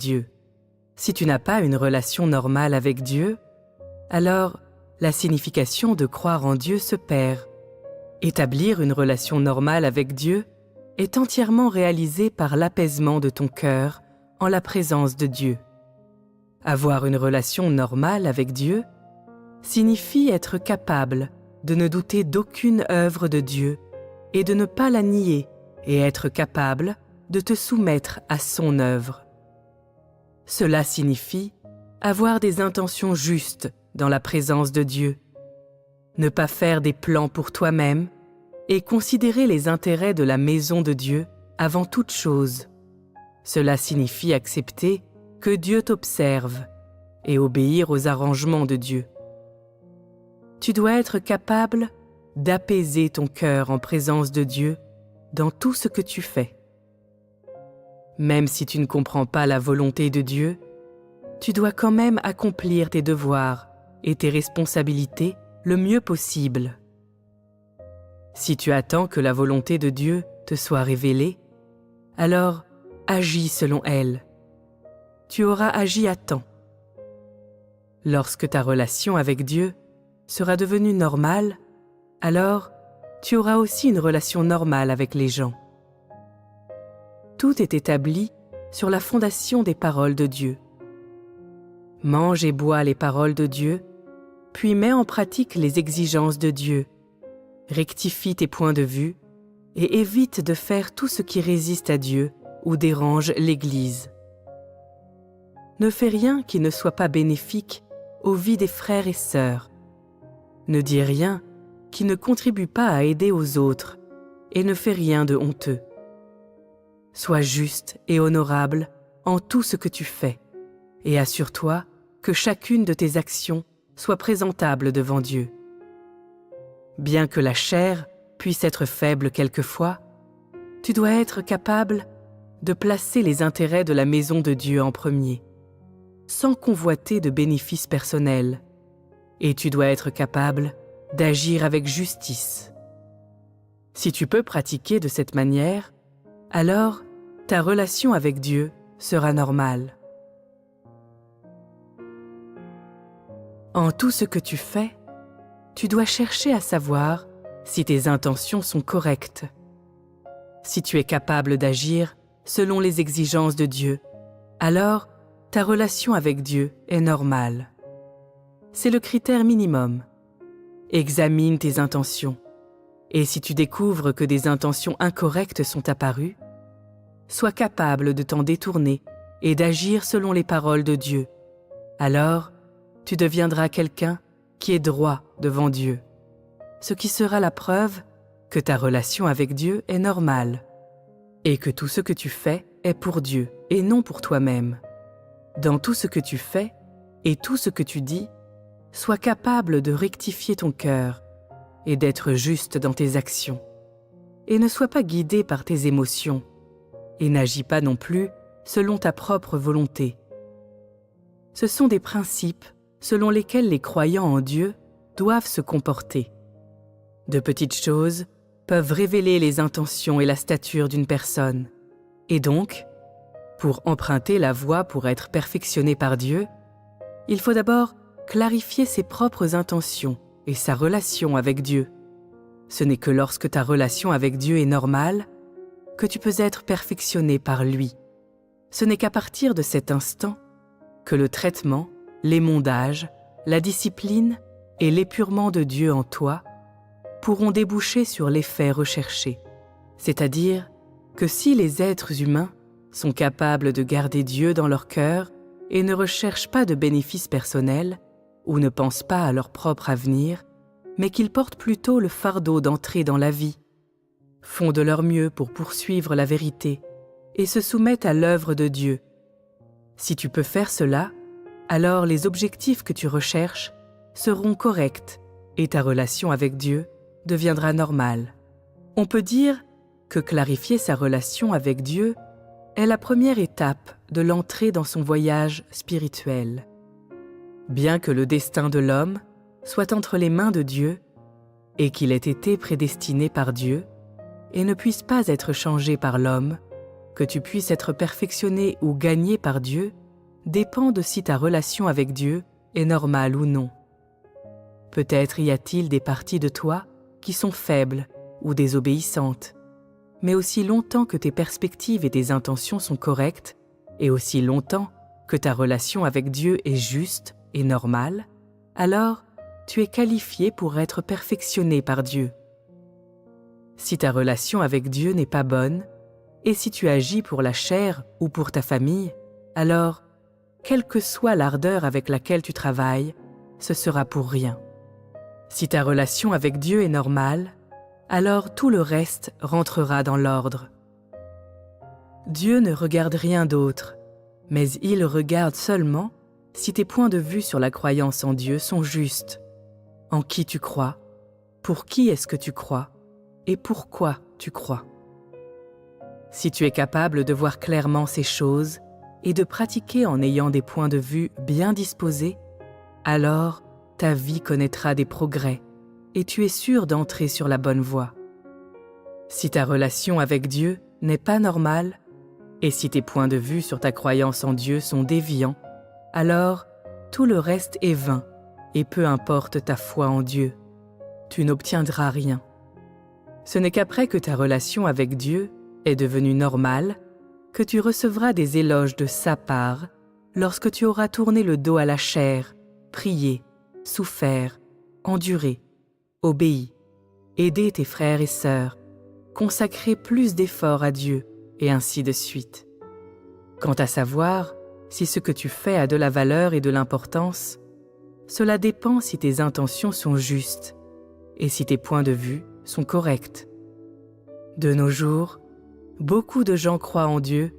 Dieu. Si tu n'as pas une relation normale avec Dieu, alors la signification de croire en Dieu se perd. Établir une relation normale avec Dieu est entièrement réalisé par l'apaisement de ton cœur en la présence de Dieu. Avoir une relation normale avec Dieu signifie être capable de ne douter d'aucune œuvre de Dieu et de ne pas la nier et être capable de te soumettre à son œuvre. Cela signifie avoir des intentions justes dans la présence de Dieu, ne pas faire des plans pour toi-même et considérer les intérêts de la maison de Dieu avant toute chose. Cela signifie accepter que Dieu t'observe et obéir aux arrangements de Dieu. Tu dois être capable d'apaiser ton cœur en présence de Dieu dans tout ce que tu fais. Même si tu ne comprends pas la volonté de Dieu, tu dois quand même accomplir tes devoirs et tes responsabilités le mieux possible. Si tu attends que la volonté de Dieu te soit révélée, alors agis selon elle. Tu auras agi à temps. Lorsque ta relation avec Dieu sera devenue normale, alors tu auras aussi une relation normale avec les gens. Tout est établi sur la fondation des paroles de Dieu. Mange et bois les paroles de Dieu, puis mets en pratique les exigences de Dieu. Rectifie tes points de vue et évite de faire tout ce qui résiste à Dieu ou dérange l'Église. Ne fais rien qui ne soit pas bénéfique aux vies des frères et sœurs. Ne dis rien qui ne contribue pas à aider aux autres et ne fais rien de honteux. Sois juste et honorable en tout ce que tu fais et assure-toi que chacune de tes actions soit présentable devant Dieu. Bien que la chair puisse être faible quelquefois, tu dois être capable de placer les intérêts de la maison de Dieu en premier, sans convoiter de bénéfices personnels, et tu dois être capable d'agir avec justice. Si tu peux pratiquer de cette manière, alors ta relation avec Dieu sera normale. En tout ce que tu fais, tu dois chercher à savoir si tes intentions sont correctes. Si tu es capable d'agir selon les exigences de Dieu, alors ta relation avec Dieu est normale. C'est le critère minimum. Examine tes intentions. Et si tu découvres que des intentions incorrectes sont apparues, sois capable de t'en détourner et d'agir selon les paroles de Dieu. Alors, tu deviendras quelqu'un qui est droit devant Dieu, ce qui sera la preuve que ta relation avec Dieu est normale et que tout ce que tu fais est pour Dieu et non pour toi-même. Dans tout ce que tu fais et tout ce que tu dis, sois capable de rectifier ton cœur et d'être juste dans tes actions. Et ne sois pas guidé par tes émotions et n'agis pas non plus selon ta propre volonté. Ce sont des principes selon lesquels les croyants en Dieu doivent se comporter. De petites choses peuvent révéler les intentions et la stature d'une personne. Et donc, pour emprunter la voie pour être perfectionné par Dieu, il faut d'abord clarifier ses propres intentions et sa relation avec Dieu. Ce n'est que lorsque ta relation avec Dieu est normale que tu peux être perfectionné par lui. Ce n'est qu'à partir de cet instant que le traitement, l'émondage, la discipline et l'épurement de Dieu en toi pourront déboucher sur l'effet recherché. C'est-à-dire que si les êtres humains sont capables de garder Dieu dans leur cœur et ne recherchent pas de bénéfices personnels ou ne pensent pas à leur propre avenir, mais qu'ils portent plutôt le fardeau d'entrer dans la vie, font de leur mieux pour poursuivre la vérité et se soumettent à l'œuvre de Dieu. Si tu peux faire cela, alors les objectifs que tu recherches seront corrects et ta relation avec Dieu deviendra normale. On peut dire que clarifier sa relation avec Dieu est la première étape de l'entrée dans son voyage spirituel. Bien que le destin de l'homme soit entre les mains de Dieu et qu'il ait été prédestiné par Dieu et ne puisse pas être changé par l'homme, Que tu puisses être perfectionné ou gagné par Dieu dépend de si ta relation avec Dieu est normale ou non. Peut-être y a-t-il des parties de toi qui sont faibles ou désobéissantes, mais aussi longtemps que tes perspectives et tes intentions sont correctes, et aussi longtemps que ta relation avec Dieu est juste et normale, alors tu es qualifié pour être perfectionné par Dieu. Si ta relation avec Dieu n'est pas bonne, et si tu agis pour la chair ou pour ta famille, alors, quelle que soit l'ardeur avec laquelle tu travailles, ce sera pour rien. Si ta relation avec Dieu est normale, alors tout le reste rentrera dans l'ordre. Dieu ne regarde rien d'autre, mais il regarde seulement si tes points de vue sur la croyance en Dieu sont justes. En qui tu crois, pour qui est-ce que tu crois et pourquoi tu crois. Si tu es capable de voir clairement ces choses et de pratiquer en ayant des points de vue bien disposés, alors ta vie connaîtra des progrès et tu es sûr d'entrer sur la bonne voie. Si ta relation avec Dieu n'est pas normale, et si tes points de vue sur ta croyance en Dieu sont déviants, alors tout le reste est vain, et peu importe ta foi en Dieu, tu n'obtiendras rien. Ce n'est qu'après que ta relation avec Dieu est devenue normale que tu recevras des éloges de sa part lorsque tu auras tourné le dos à la chair, prié, souffert, enduré, obéi, aidé tes frères et sœurs, consacré plus d'efforts à Dieu, et ainsi de suite. Quant à savoir si ce que tu fais a de la valeur et de l'importance, cela dépend si tes intentions sont justes et si tes points de vue sont corrects. De nos jours, beaucoup de gens croient en Dieu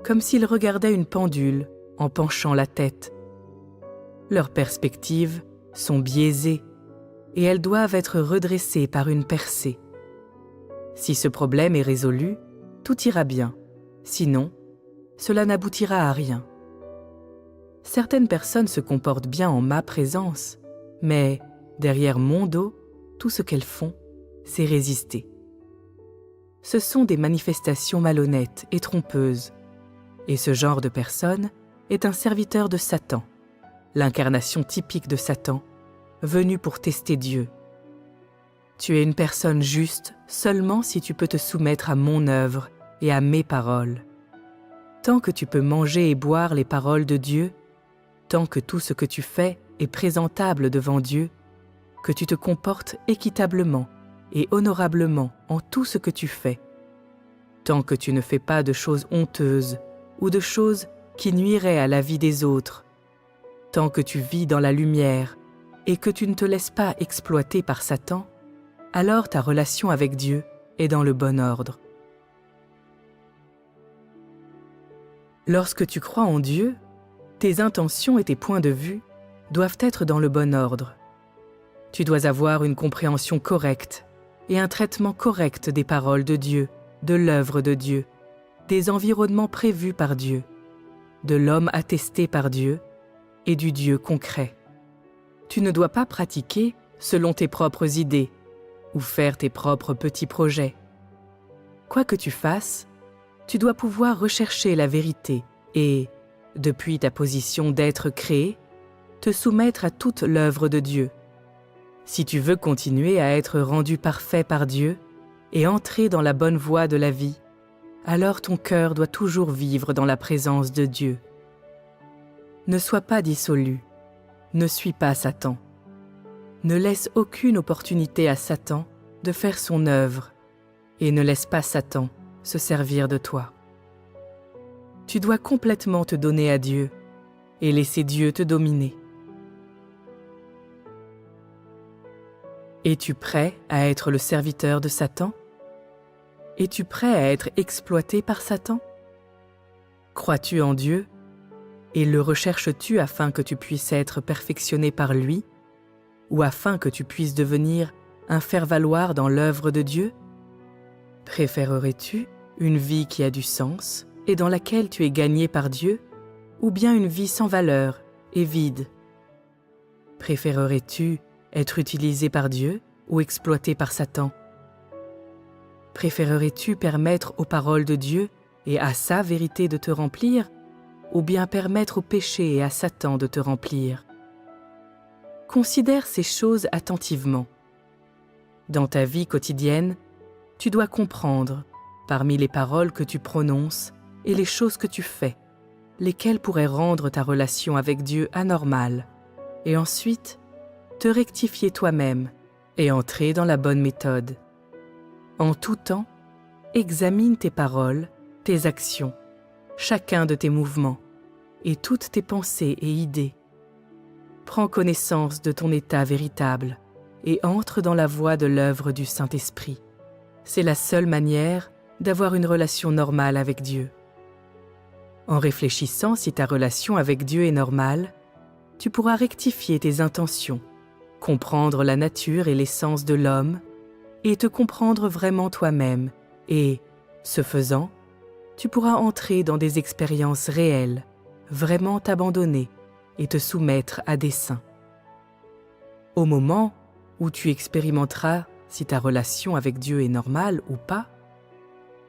comme s'ils regardaient une pendule en penchant la tête. Leurs perspectives sont biaisées et elles doivent être redressées par une percée. Si ce problème est résolu, tout ira bien. Sinon, cela n'aboutira à rien. Certaines personnes se comportent bien en ma présence, mais derrière mon dos, tout ce qu'elles font, c'est résister. Ce sont des manifestations malhonnêtes et trompeuses, et ce genre de personne est un serviteur de Satan, l'incarnation typique de Satan, venu pour tester Dieu. Tu es une personne juste seulement si tu peux te soumettre à mon œuvre et à mes paroles. Tant que tu peux manger et boire les paroles de Dieu, tant que tout ce que tu fais est présentable devant Dieu, que tu te comportes équitablement et honorablement en tout ce que tu fais, tant que tu ne fais pas de choses honteuses ou de choses qui nuiraient à la vie des autres, tant que tu vis dans la lumière et que tu ne te laisses pas exploiter par Satan, alors ta relation avec Dieu est dans le bon ordre. Lorsque tu crois en Dieu, tes intentions et tes points de vue doivent être dans le bon ordre. Tu dois avoir une compréhension correcte et un traitement correct des paroles de Dieu, de l'œuvre de Dieu, des environnements prévus par Dieu, de l'homme attesté par Dieu et du Dieu concret. Tu ne dois pas pratiquer selon tes propres idées ou faire tes propres petits projets. Quoi que tu fasses, tu dois pouvoir rechercher la vérité et, depuis ta position d'être créé, te soumettre à toute l'œuvre de Dieu. Si tu veux continuer à être rendu parfait par Dieu et entrer dans la bonne voie de la vie, alors ton cœur doit toujours vivre dans la présence de Dieu. Ne sois pas dissolu, ne suis pas Satan. Ne laisse aucune opportunité à Satan de faire son œuvre et ne laisse pas Satan se servir de toi. Tu dois complètement te donner à Dieu et laisser Dieu te dominer. Es-tu prêt à être le serviteur de Satan? Es-tu prêt à être exploité par Satan? Crois-tu en Dieu et le recherches-tu afin que tu puisses être perfectionné par lui ou afin que tu puisses devenir un faire-valoir dans l'œuvre de Dieu? Préférerais-tu une vie qui a du sens et dans laquelle tu es gagné par Dieu, ou bien une vie sans valeur et vide? Préférerais-tu être utilisé par Dieu ou exploité par Satan? Préférerais-tu permettre aux paroles de Dieu et à sa vérité de te remplir, ou bien permettre au péché et à Satan de te remplir? Considère ces choses attentivement. Dans ta vie quotidienne, tu dois comprendre, parmi les paroles que tu prononces et les choses que tu fais, lesquelles pourraient rendre ta relation avec Dieu anormale, et ensuite te rectifier toi-même et entrer dans la bonne méthode. En tout temps, examine tes paroles, tes actions, chacun de tes mouvements et toutes tes pensées et idées. Prends connaissance de ton état véritable et entre dans la voie de l'œuvre du Saint-Esprit. C'est la seule manière d'avoir une relation normale avec Dieu. En réfléchissant si ta relation avec Dieu est normale, tu pourras rectifier tes intentions, comprendre la nature et l'essence de l'homme et te comprendre vraiment toi-même et, ce faisant, tu pourras entrer dans des expériences réelles, vraiment t'abandonner et te soumettre à des saints. Au moment où tu expérimenteras si ta relation avec Dieu est normale ou pas,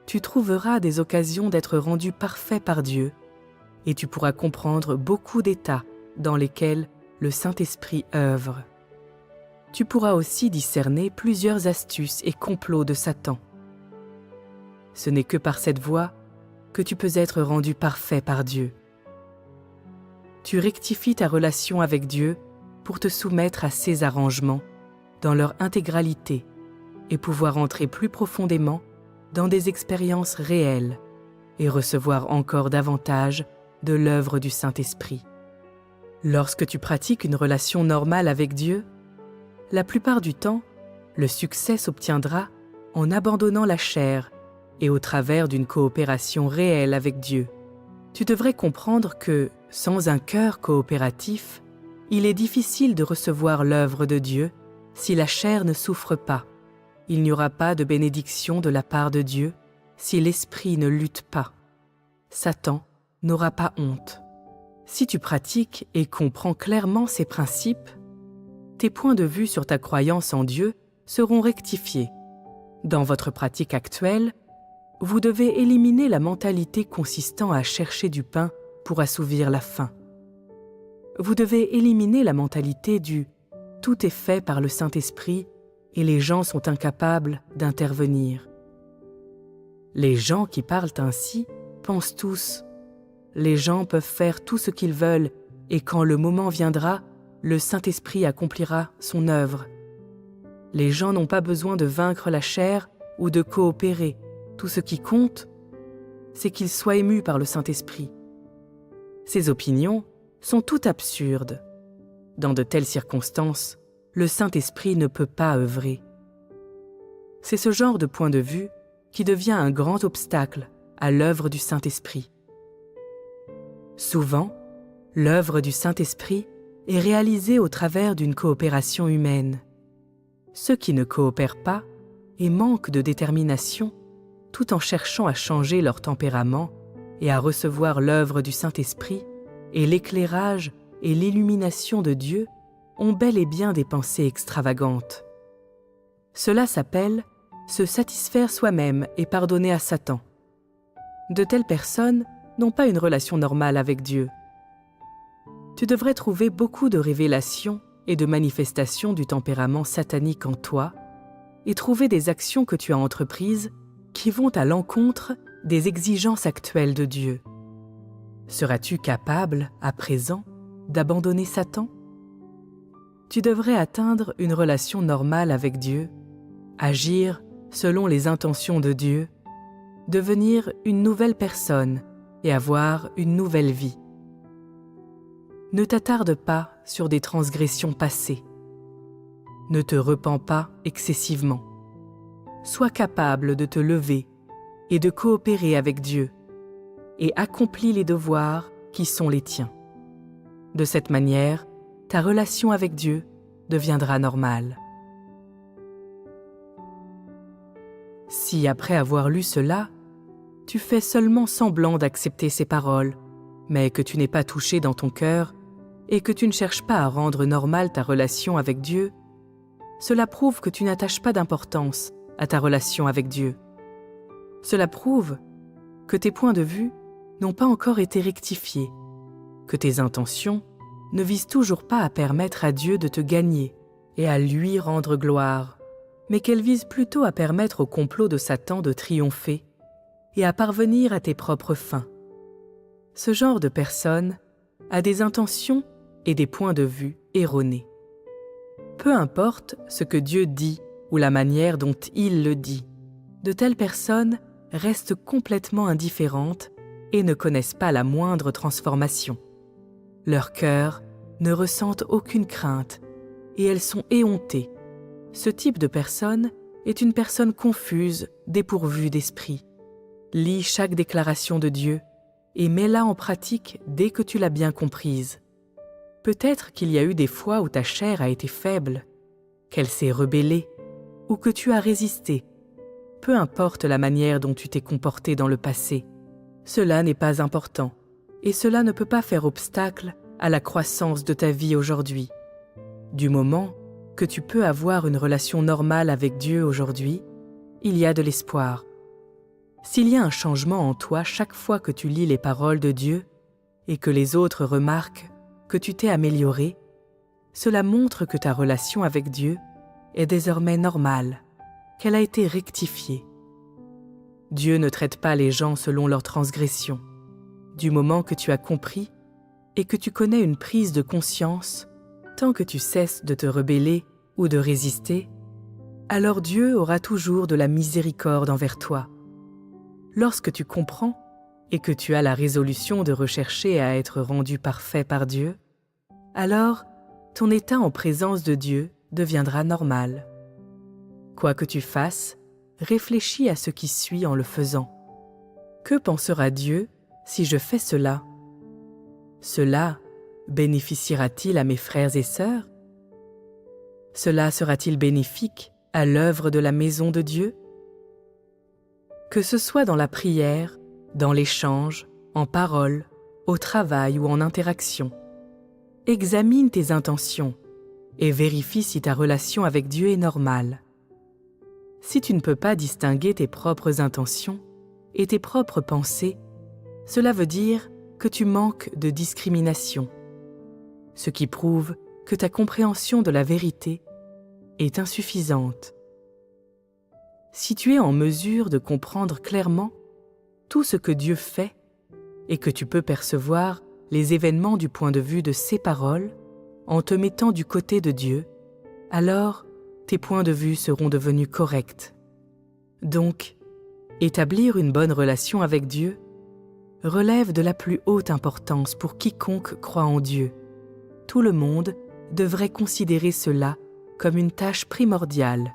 tu trouveras des occasions d'être rendu parfait par Dieu et tu pourras comprendre beaucoup d'états dans lesquels le Saint-Esprit œuvre. Tu pourras aussi discerner plusieurs astuces et complots de Satan. Ce n'est que par cette voie que tu peux être rendu parfait par Dieu. Tu rectifies ta relation avec Dieu pour te soumettre à ses arrangements dans leur intégralité et pouvoir entrer plus profondément dans des expériences réelles et recevoir encore davantage de l'œuvre du Saint-Esprit. Lorsque tu pratiques une relation normale avec Dieu, la plupart du temps, le succès s'obtiendra en abandonnant la chair et au travers d'une coopération réelle avec Dieu. Tu devrais comprendre que, sans un cœur coopératif, il est difficile de recevoir l'œuvre de Dieu si la chair ne souffre pas. Il n'y aura pas de bénédiction de la part de Dieu si l'esprit ne lutte pas. Satan n'aura pas honte. Si tu pratiques et comprends clairement ces principes, tes points de vue sur ta croyance en Dieu seront rectifiés. Dans votre pratique actuelle, vous devez éliminer la mentalité consistant à chercher du pain pour assouvir la faim. Vous devez éliminer la mentalité du « tout est fait par le Saint-Esprit et les gens sont incapables d'intervenir ». Les gens qui parlent ainsi pensent tous « les gens peuvent faire tout ce qu'ils veulent et quand le moment viendra, le Saint-Esprit accomplira son œuvre ». Les gens n'ont pas besoin de vaincre la chair ou de coopérer. Tout ce qui compte, c'est qu'ils soient émus par le Saint-Esprit. Ces opinions sont toutes absurdes. Dans de telles circonstances, le Saint-Esprit ne peut pas œuvrer. C'est ce genre de point de vue qui devient un grand obstacle à l'œuvre du Saint-Esprit. Souvent, l'œuvre du Saint-Esprit est réalisée au travers d'une coopération humaine. Ceux qui ne coopèrent pas et manquent de détermination, tout en cherchant à changer leur tempérament et à recevoir l'œuvre du Saint-Esprit et l'éclairage et l'illumination de Dieu, ont bel et bien des pensées extravagantes. Cela s'appelle se satisfaire soi-même et pardonner à Satan. De telles personnes n'ont pas une relation normale avec Dieu. Tu devrais trouver beaucoup de révélations et de manifestations du tempérament satanique en toi et trouver des actions que tu as entreprises qui vont à l'encontre des exigences actuelles de Dieu. Seras-tu capable, à présent, d'abandonner Satan? Tu devrais atteindre une relation normale avec Dieu, agir selon les intentions de Dieu, devenir une nouvelle personne et avoir une nouvelle vie. Ne t'attarde pas sur des transgressions passées. Ne te repens pas excessivement. Sois capable de te lever et de coopérer avec Dieu et accomplis les devoirs qui sont les tiens. De cette manière, ta relation avec Dieu deviendra normale. Si après avoir lu cela, tu fais seulement semblant d'accepter ces paroles, mais que tu n'es pas touché dans ton cœur et que tu ne cherches pas à rendre normale ta relation avec Dieu, cela prouve que tu n'attaches pas d'importance à ta relation avec Dieu. Cela prouve que tes points de vue n'ont pas encore été rectifiés, que tes intentions ne visent toujours pas à permettre à Dieu de te gagner et à lui rendre gloire, mais qu'elles visent plutôt à permettre au complot de Satan de triompher et à parvenir à tes propres fins. Ce genre de personne a des intentions et des points de vue erronés. Peu importe ce que Dieu dit ou la manière dont il le dit, de telles personnes restent complètement indifférentes et ne connaissent pas la moindre transformation. Leur cœur ne ressentent aucune crainte et elles sont éhontées. Ce type de personne est une personne confuse, dépourvue d'esprit. Lis chaque déclaration de Dieu et mets-la en pratique dès que tu l'as bien comprise. Peut-être qu'il y a eu des fois où ta chair a été faible, qu'elle s'est rebellée ou que tu as résisté. Peu importe la manière dont tu t'es comporté dans le passé, cela n'est pas important et cela ne peut pas faire obstacle à la croissance de ta vie aujourd'hui. Du moment que tu peux avoir une relation normale avec Dieu aujourd'hui, il y a de l'espoir. S'il y a un changement en toi chaque fois que tu lis les paroles de Dieu et que les autres remarquent que tu t'es amélioré, cela montre que ta relation avec Dieu est désormais normale, qu'elle a été rectifiée. Dieu ne traite pas les gens selon leurs transgressions. Du moment que tu as compris et que tu connais une prise de conscience, tant que tu cesses de te rebeller ou de résister, alors Dieu aura toujours de la miséricorde envers toi. Lorsque tu comprends et que tu as la résolution de rechercher à être rendu parfait par Dieu, alors ton état en présence de Dieu deviendra normal. Quoi que tu fasses, réfléchis à ce qui suit en le faisant. Que pensera Dieu si je fais cela? Cela bénéficiera-t-il à mes frères et sœurs? Cela sera-t-il bénéfique à l'œuvre de la maison de Dieu? Que ce soit dans la prière, dans l'échange, en parole, au travail ou en interaction, examine tes intentions et vérifie si ta relation avec Dieu est normale. Si tu ne peux pas distinguer tes propres intentions et tes propres pensées, cela veut dire que tu manques de discrimination, ce qui prouve que ta compréhension de la vérité est insuffisante. Si tu es en mesure de comprendre clairement tout ce que Dieu fait et que tu peux percevoir les événements du point de vue de ses paroles en te mettant du côté de Dieu, alors tes points de vue seront devenus corrects. Donc, établir une bonne relation avec Dieu relève de la plus haute importance pour quiconque croit en Dieu. Tout le monde devrait considérer cela comme une tâche primordiale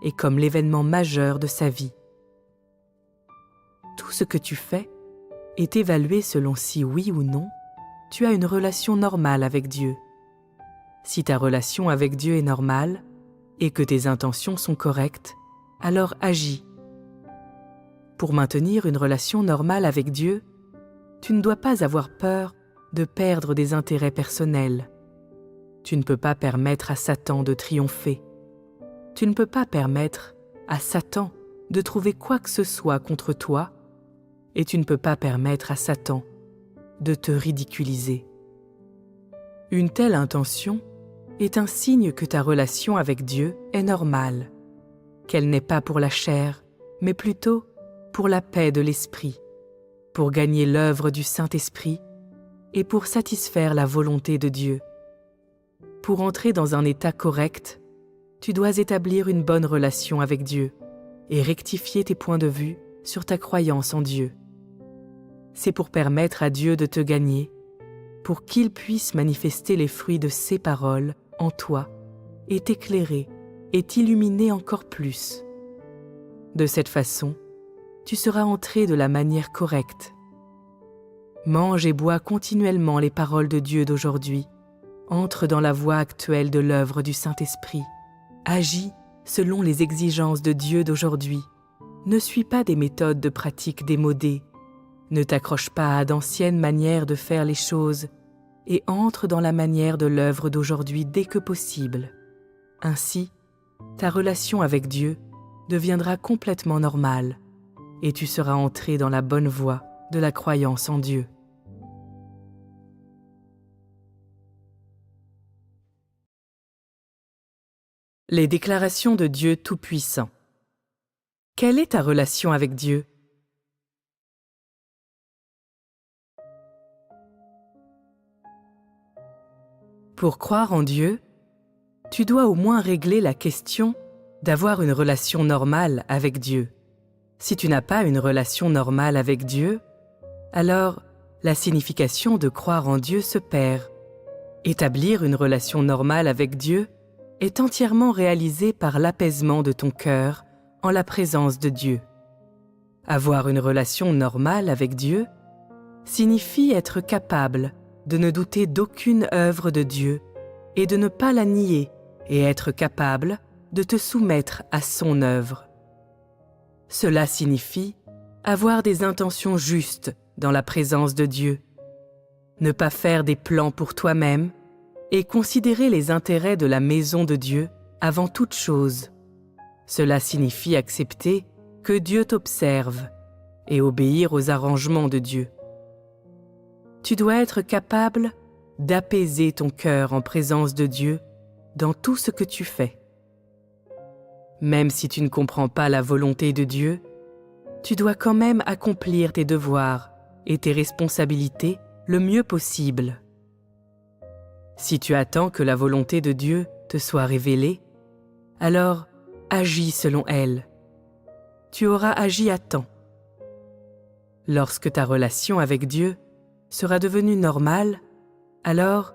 et comme l'événement majeur de sa vie. Tout ce que tu fais est évalué selon si oui ou non tu as une relation normale avec Dieu. Si ta relation avec Dieu est normale et que tes intentions sont correctes, alors agis. Pour maintenir une relation normale avec Dieu, tu ne dois pas avoir peur de perdre des intérêts personnels. Tu ne peux pas permettre à Satan de triompher. Tu ne peux pas permettre à Satan de trouver quoi que ce soit contre toi et tu ne peux pas permettre à Satan de te ridiculiser. Une telle intention est un signe que ta relation avec Dieu est normale, qu'elle n'est pas pour la chair, mais plutôt pour la paix de l'esprit, pour gagner l'œuvre du Saint-Esprit et pour satisfaire la volonté de Dieu. Pour entrer dans un état correct, tu dois établir une bonne relation avec Dieu et rectifier tes points de vue sur ta croyance en Dieu. C'est pour permettre à Dieu de te gagner, pour qu'il puisse manifester les fruits de ses paroles en toi et t'éclairer et t'illuminer encore plus. De cette façon, tu seras entré de la manière correcte. Mange et bois continuellement les paroles de Dieu d'aujourd'hui. Entre dans la voie actuelle de l'œuvre du Saint-Esprit. Agis selon les exigences de Dieu d'aujourd'hui. Ne suis pas des méthodes de pratique démodées. Ne t'accroche pas à d'anciennes manières de faire les choses et entre dans la manière de l'œuvre d'aujourd'hui dès que possible. Ainsi, ta relation avec Dieu deviendra complètement normale et tu seras entré dans la bonne voie de la croyance en Dieu. Les déclarations de Dieu Tout-Puissant. Quelle est ta relation avec Dieu? Pour croire en Dieu, tu dois au moins régler la question d'avoir une relation normale avec Dieu. Si tu n'as pas une relation normale avec Dieu, alors la signification de croire en Dieu se perd. Établir une relation normale avec Dieu est entièrement réalisé par l'apaisement de ton cœur en la présence de Dieu. Avoir une relation normale avec Dieu signifie être capable de ne douter d'aucune œuvre de Dieu et de ne pas la nier et être capable de te soumettre à son œuvre. Cela signifie avoir des intentions justes dans la présence de Dieu, ne pas faire des plans pour toi-même et considérer les intérêts de la maison de Dieu avant toute chose. Cela signifie accepter que Dieu t'observe et obéir aux arrangements de Dieu. Tu dois être capable d'apaiser ton cœur en présence de Dieu dans tout ce que tu fais. Même si tu ne comprends pas la volonté de Dieu, tu dois quand même accomplir tes devoirs et tes responsabilités le mieux possible. Si tu attends que la volonté de Dieu te soit révélée, alors agis selon elle. Tu auras agi à temps. Lorsque ta relation avec Dieu sera devenue normale, alors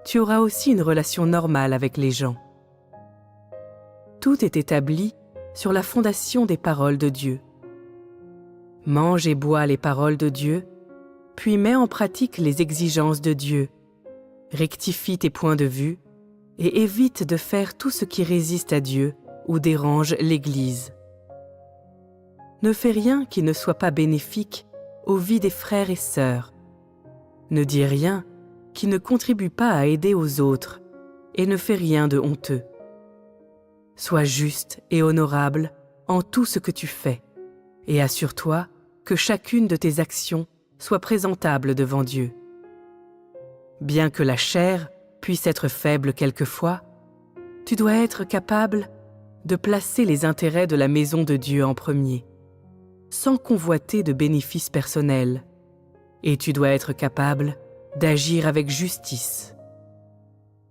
tu auras aussi une relation normale avec les gens. Tout est établi sur la fondation des paroles de Dieu. Mange et bois les paroles de Dieu, puis mets en pratique les exigences de Dieu. Rectifie tes points de vue et évite de faire tout ce qui résiste à Dieu ou dérange l'Église. Ne fais rien qui ne soit pas bénéfique aux vies des frères et sœurs. Ne dis rien qui ne contribue pas à aider aux autres et ne fais rien de honteux. Sois juste et honorable en tout ce que tu fais et assure-toi que chacune de tes actions soit présentable devant Dieu. Bien que la chair puisse être faible quelquefois, tu dois être capable de placer les intérêts de la maison de Dieu en premier, sans convoiter de bénéfices personnels, et tu dois être capable d'agir avec justice.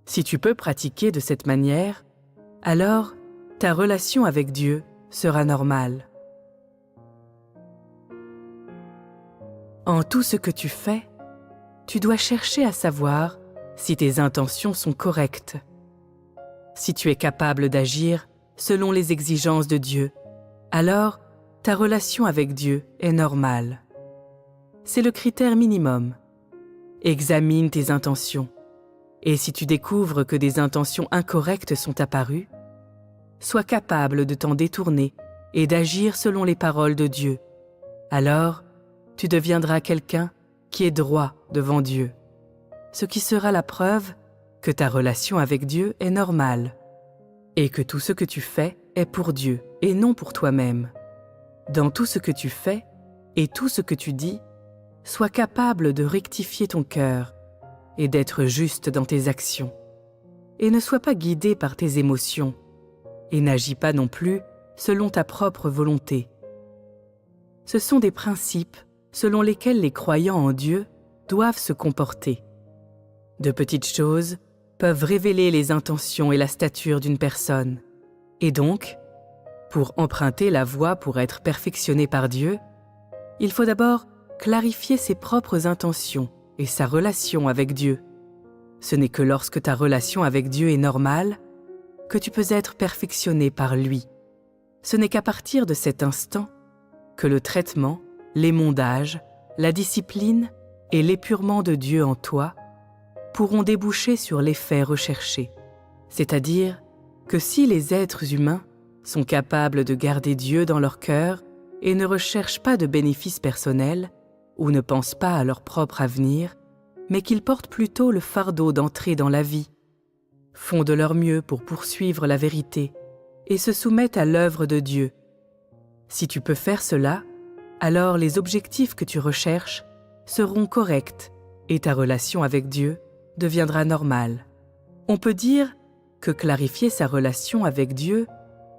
Si tu peux pratiquer de cette manière, alors ta relation avec Dieu sera normale. En tout ce que tu fais, tu dois chercher à savoir si tes intentions sont correctes. Si tu es capable d'agir selon les exigences de Dieu, alors ta relation avec Dieu est normale. C'est le critère minimum. Examine tes intentions, et si tu découvres que des intentions incorrectes sont apparues, sois capable de t'en détourner et d'agir selon les paroles de Dieu. Alors, tu deviendras quelqu'un qui est droit devant Dieu, ce qui sera la preuve que ta relation avec Dieu est normale et que tout ce que tu fais est pour Dieu et non pour toi-même. Dans tout ce que tu fais et tout ce que tu dis, sois capable de rectifier ton cœur et d'être juste dans tes actions. Et ne sois pas guidé par tes émotions et n'agis pas non plus selon ta propre volonté. Ce sont des principes selon lesquels les croyants en Dieu doivent se comporter. De petites choses peuvent révéler les intentions et la stature d'une personne. Et donc, pour emprunter la voie pour être perfectionné par Dieu, il faut d'abord clarifier ses propres intentions et sa relation avec Dieu. Ce n'est que lorsque ta relation avec Dieu est normale que tu peux être perfectionné par lui. Ce n'est qu'à partir de cet instant que le traitement, l'émondage, la discipline et l'épurement de Dieu en toi pourront déboucher sur l'effet recherché. C'est-à-dire que si les êtres humains sont capables de garder Dieu dans leur cœur et ne recherchent pas de bénéfices personnels ou ne pensent pas à leur propre avenir, mais qu'ils portent plutôt le fardeau d'entrer dans la vie, font de leur mieux pour poursuivre la vérité et se soumettent à l'œuvre de Dieu. Si tu peux faire cela, alors les objectifs que tu recherches seront corrects et ta relation avec Dieu deviendra normale. On peut dire que clarifier sa relation avec Dieu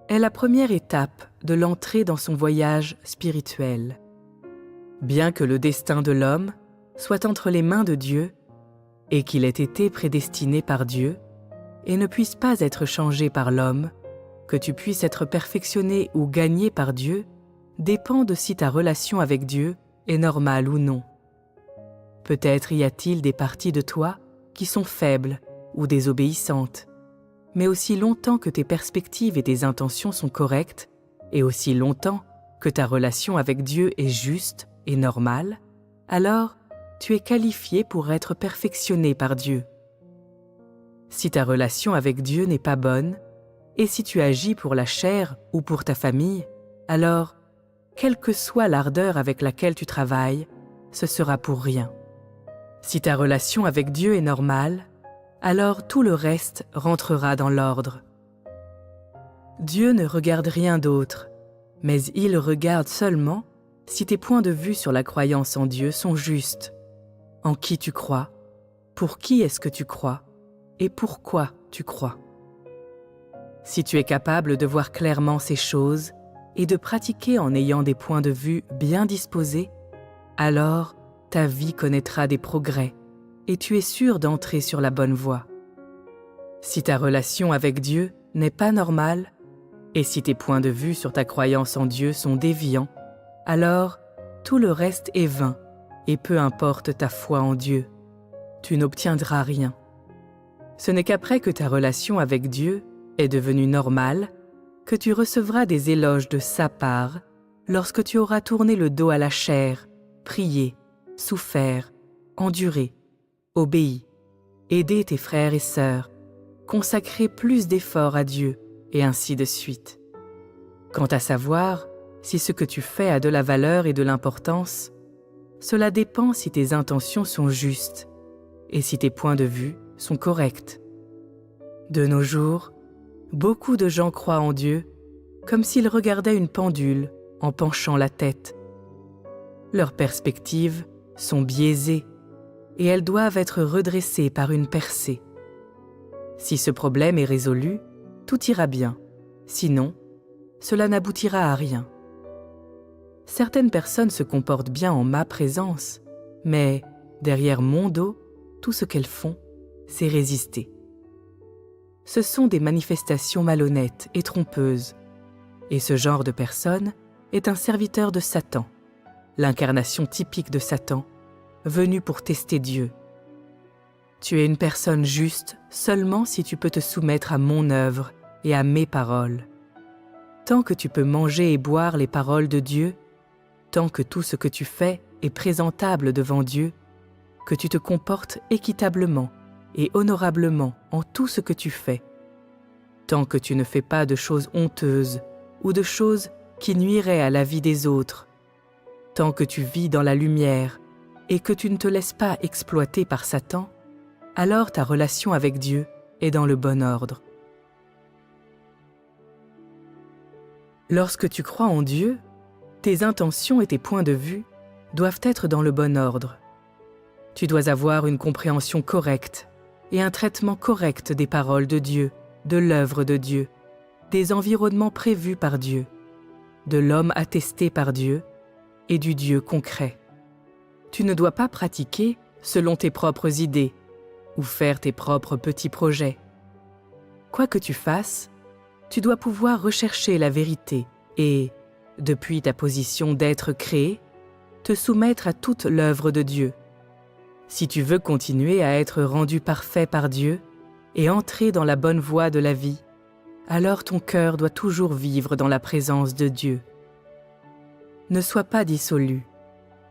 est la première étape de l'entrée dans son voyage spirituel. Bien que le destin de l'homme soit entre les mains de Dieu et qu'il ait été prédestiné par Dieu et ne puisse pas être changé par l'homme, que tu puisses être perfectionné ou gagné par Dieu dépend de si ta relation avec Dieu est normale ou non. Peut-être y a-t-il des parties de toi qui sont faibles ou désobéissantes, mais aussi longtemps que tes perspectives et tes intentions sont correctes, et aussi longtemps que ta relation avec Dieu est juste et normale, alors tu es qualifié pour être perfectionné par Dieu. Si ta relation avec Dieu n'est pas bonne, et si tu agis pour la chair ou pour ta famille, alors, quelle que soit l'ardeur avec laquelle tu travailles, ce sera pour rien. Si ta relation avec Dieu est normale, alors tout le reste rentrera dans l'ordre. Dieu ne regarde rien d'autre, mais il regarde seulement si tes points de vue sur la croyance en Dieu sont justes. En qui tu crois, pour qui est-ce que tu crois, et pourquoi tu crois. Si tu es capable de voir clairement ces choses et de pratiquer en ayant des points de vue bien disposés, alors ta vie connaîtra des progrès et tu es sûr d'entrer sur la bonne voie. Si ta relation avec Dieu n'est pas normale, et si tes points de vue sur ta croyance en Dieu sont déviants, alors tout le reste est vain, et peu importe ta foi en Dieu, tu n'obtiendras rien. Ce n'est qu'après que ta relation avec Dieu est devenue normale que tu recevras des éloges de sa part lorsque tu auras tourné le dos à la chair, prié, souffert, enduré, obéi, aidé tes frères et sœurs, consacré plus d'efforts à Dieu, et ainsi de suite. Quant à savoir si ce que tu fais a de la valeur et de l'importance, cela dépend si tes intentions sont justes et si tes points de vue sont corrects. De nos jours, beaucoup de gens croient en Dieu comme s'ils regardaient une pendule en penchant la tête. Leurs perspectives sont biaisées et elles doivent être redressées par une percée. Si ce problème est résolu, tout ira bien. Sinon, cela n'aboutira à rien. Certaines personnes se comportent bien en ma présence, mais derrière mon dos, tout ce qu'elles font, c'est résister. Ce sont des manifestations malhonnêtes et trompeuses, et ce genre de personne est un serviteur de Satan, l'incarnation typique de Satan, venu pour tester Dieu. Tu es une personne juste seulement si tu peux te soumettre à mon œuvre et à mes paroles. Tant que tu peux manger et boire les paroles de Dieu, tant que tout ce que tu fais est présentable devant Dieu, que tu te comportes équitablement et honorablement en tout ce que tu fais, tant que tu ne fais pas de choses honteuses ou de choses qui nuiraient à la vie des autres, tant que tu vis dans la lumière et que tu ne te laisses pas exploiter par Satan, alors ta relation avec Dieu est dans le bon ordre. Lorsque tu crois en Dieu, tes intentions et tes points de vue doivent être dans le bon ordre. Tu dois avoir une compréhension correcte et un traitement correct des paroles de Dieu, de l'œuvre de Dieu, des environnements prévus par Dieu, de l'homme attesté par Dieu et du Dieu concret. Tu ne dois pas pratiquer selon tes propres idées ou faire tes propres petits projets. Quoi que tu fasses, tu dois pouvoir rechercher la vérité et, depuis ta position d'être créé, te soumettre à toute l'œuvre de Dieu. Si tu veux continuer à être rendu parfait par Dieu et entrer dans la bonne voie de la vie, alors ton cœur doit toujours vivre dans la présence de Dieu. Ne sois pas dissolu,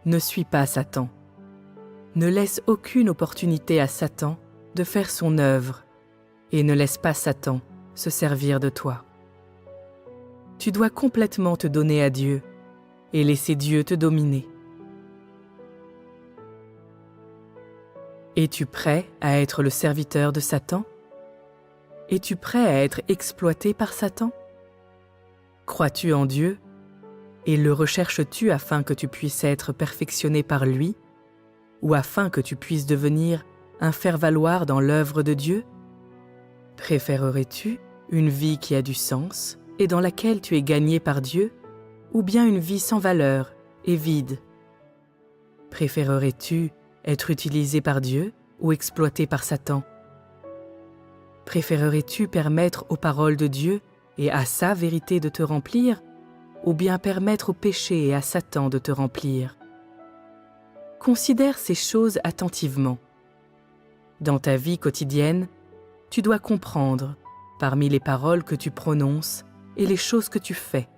ne suis pas Satan. Ne laisse aucune opportunité à Satan de faire son œuvre et ne laisse pas Satan se servir de toi. Tu dois complètement te donner à Dieu et laisser Dieu te dominer. Es-tu prêt à être le serviteur de Satan? Es-tu prêt à être exploité par Satan? Crois-tu en Dieu? Et le recherches-tu afin que tu puisses être perfectionné par lui, ou afin que tu puisses devenir un faire-valoir dans l'œuvre de Dieu? Préférerais-tu une vie qui a du sens et dans laquelle tu es gagné par Dieu, ou bien une vie sans valeur et vide? Préférerais-tu être utilisé par Dieu ou exploité par Satan? Préférerais-tu permettre aux paroles de Dieu et à sa vérité de te remplir, ou bien permettre au péché et à Satan de te remplir? Considère ces choses attentivement. Dans ta vie quotidienne, tu dois comprendre, parmi les paroles que tu prononces et les choses que tu fais,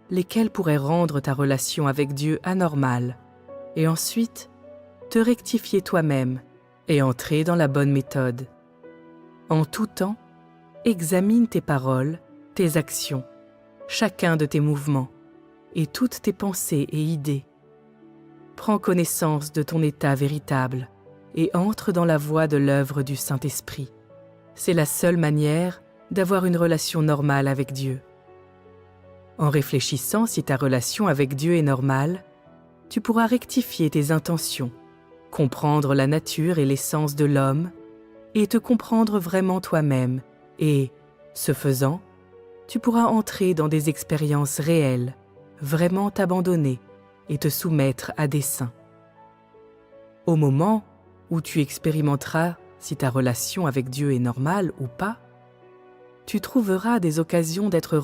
lesquelles pourraient rendre ta relation avec Dieu anormale, et ensuite te rectifier toi-même et entrer dans la bonne méthode. En tout temps, examine tes paroles, tes actions, chacun de tes mouvements et toutes tes pensées et idées. Prends connaissance de ton état véritable et entre dans la voie de l'œuvre du Saint-Esprit. C'est la seule manière d'avoir une relation normale avec Dieu. En réfléchissant si ta relation avec Dieu est normale, tu pourras rectifier tes intentions, comprendre la nature et l'essence de l'homme, et te comprendre vraiment toi-même, et, ce faisant, tu pourras entrer dans des expériences réelles, vraiment t'abandonner et te soumettre à des saints. Au moment où tu expérimenteras si ta relation avec Dieu est normale ou pas, tu trouveras des occasions d'être